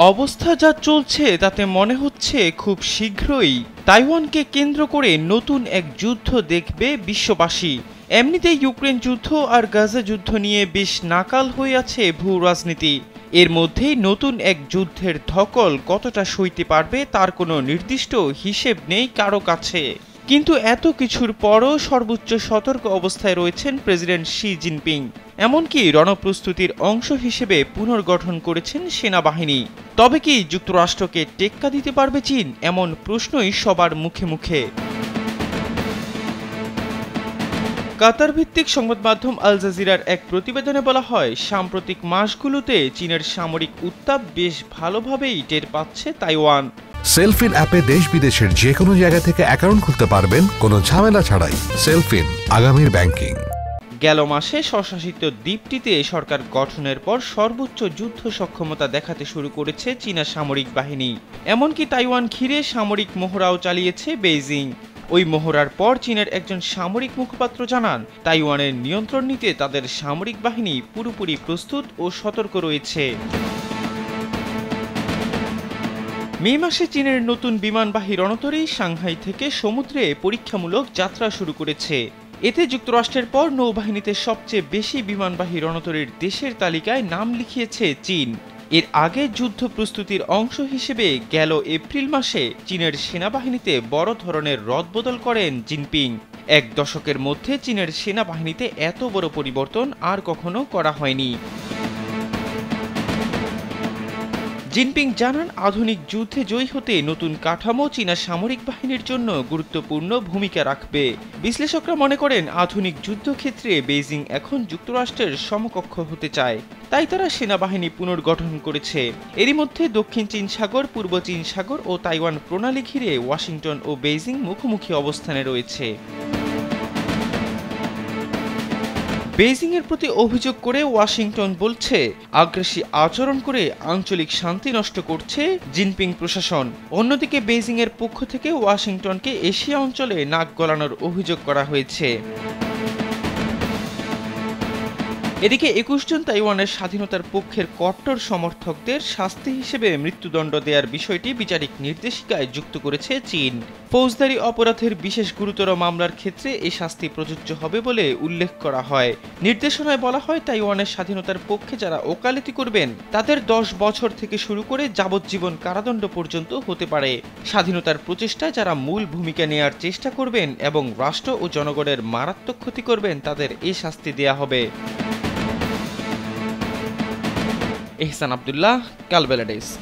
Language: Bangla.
অবস্থা যা চলছে তাতে মনে হচ্ছে খুব শীঘ্রই তাইওয়ানকে কেন্দ্র করে নতুন এক যুদ্ধ দেখবে বিশ্ববাসী। এমনিতেই ইউক্রেন যুদ্ধ আর গাজা যুদ্ধ নিয়ে বেশ নাকাল হয়ে আছে ভূ রাজনীতি। এর মধ্যেই নতুন এক যুদ্ধের ধকল কতটা সইতে পারবে তার কোনো নির্দিষ্ট হিসেব নেই কারো কাছে। কিন্তু এত কিছুর পরও সর্বোচ্চ সতর্ক অবস্থায় রয়েছেন প্রেসিডেন্ট শি জিনপিং। এমনকি রণপ্রস্তুতির অংশ হিসেবে পুনর্গঠন করেছেন সেনাবাহিনী। তবে কি যুক্তরাষ্ট্রকে টেক্কা দিতে পারবে চীন, এমন প্রশ্নই সবার মুখে মুখে। কাতার ভিত্তিক সংবাদ মাধ্যম আল জাজিরার এক প্রতিবেদনে বলা হয়, সাম্প্রতিক মাসগুলোতে চীনের সামরিক উত্তাপ বেশ ভালোভাবেই টের পাচ্ছে তাইওয়ান। সেলফিন অ্যাপে দেশ বিদেশের যে কোনো জায়গা থেকে অ্যাকাউন্ট খুলতে পারবেন কোনো ঝামেলা ছাড়াই। সেলফিন, আগামীর ব্যাংকিং। গেল মাসে স্বশাসিত দ্বীপটিতে সরকার গঠনের পর সর্বোচ্চ যুদ্ধ সক্ষমতা দেখাতে শুরু করেছে চীনা সামরিক বাহিনী। এমনকি তাইওয়ান ঘিরে সামরিক মহড়াও চালিয়েছে বেইজিং। ওই মহড়ার পর চীনের একজন সামরিক মুখপাত্র জানান, তাইওয়ানের নিয়ন্ত্রণ নিতে তাদের সামরিক বাহিনী পুরোপুরি প্রস্তুত ও সতর্ক রয়েছে। মে মাসে চীনের নতুন বিমানবাহী রণতরী সাংহাই থেকে সমুদ্রে পরীক্ষামূলক যাত্রা শুরু করেছে। এতে যুক্তরাষ্ট্রের পর নৌবাহিনীতে সবচেয়ে বেশি বিমানবাহী রণতরীর দেশের তালিকায় নাম লিখিয়েছে চীন। এর আগে যুদ্ধ প্রস্তুতির অংশ হিসেবে গেল এপ্রিল মাসে চীনের সেনাবাহিনীতে বড় ধরনের রদবদল করেন জিনপিং। এক দশকের মধ্যে চীনের সেনাবাহিনীতে এত বড় পরিবর্তন আর কখনো করা হয়নি। জিনপিং জানান, আধুনিক যুদ্ধে জয়ী হতে নতুন কাঠামো চীনা সামরিক বাহিনীর জন্য গুরুত্বপূর্ণ ভূমিকা রাখবে। বিশ্লেষকরা মনে করেন, আধুনিক যুদ্ধক্ষেত্রে বেইজিং এখন যুক্তরাষ্ট্রের সমকক্ষ হতে চায়, তাই তারা সেনাবাহিনী পুনর্গঠন করেছে। এরই মধ্যে দক্ষিণ চীন সাগর, পূর্ব চীন সাগর ও তাইওয়ান প্রণালী ঘিরে ওয়াশিংটন ও বেইজিং মুখোমুখি অবস্থানে রয়েছে। বেইজিংয়ের প্রতি অভিযোগ করে ওয়াশিংটন বলছে, আগ্রাসী আচরণ করে আঞ্চলিক শান্তি নষ্ট করছে জিনপিং প্রশাসন। অন্যদিকে বেইজিংয়ের পক্ষ থেকে ওয়াশিংটনকে এশিয়া অঞ্চলে নাক গলানোর অভিযোগ করা হয়েছে। এদিকে ২১ জন তাইওয়ানের স্বাধীনতার পক্ষের কট্টর সমর্থকদের শাস্তি হিসেবে মৃত্যুদণ্ড দেওয়ার বিষয়টি বিচারিক নির্দেশিকায় যুক্ত করেছে চীন। ফৌজদারি অপরাধের বিশেষ গুরুতর মামলার ক্ষেত্রে এই শাস্তি প্রযোজ্য হবে বলে উল্লেখ করা হয়। নির্দেশনায় বলা হয়, তাইওয়ানের স্বাধীনতার পক্ষে যারা ওকালতি করবেন তাদের ১০ বছর থেকে শুরু করে যাবজ্জীবন কারাদণ্ড পর্যন্ত হতে পারে। স্বাধীনতার প্রচেষ্টায় যারা মূল ভূমিকা নেয়ার চেষ্টা করবেন এবং রাষ্ট্র ও জনগণের মারাত্মক ক্ষতি করবেন তাদের এই শাস্তি দেয়া হবে। এহসান আব্দুল্লাহ, কালবেলা ডেস্ক।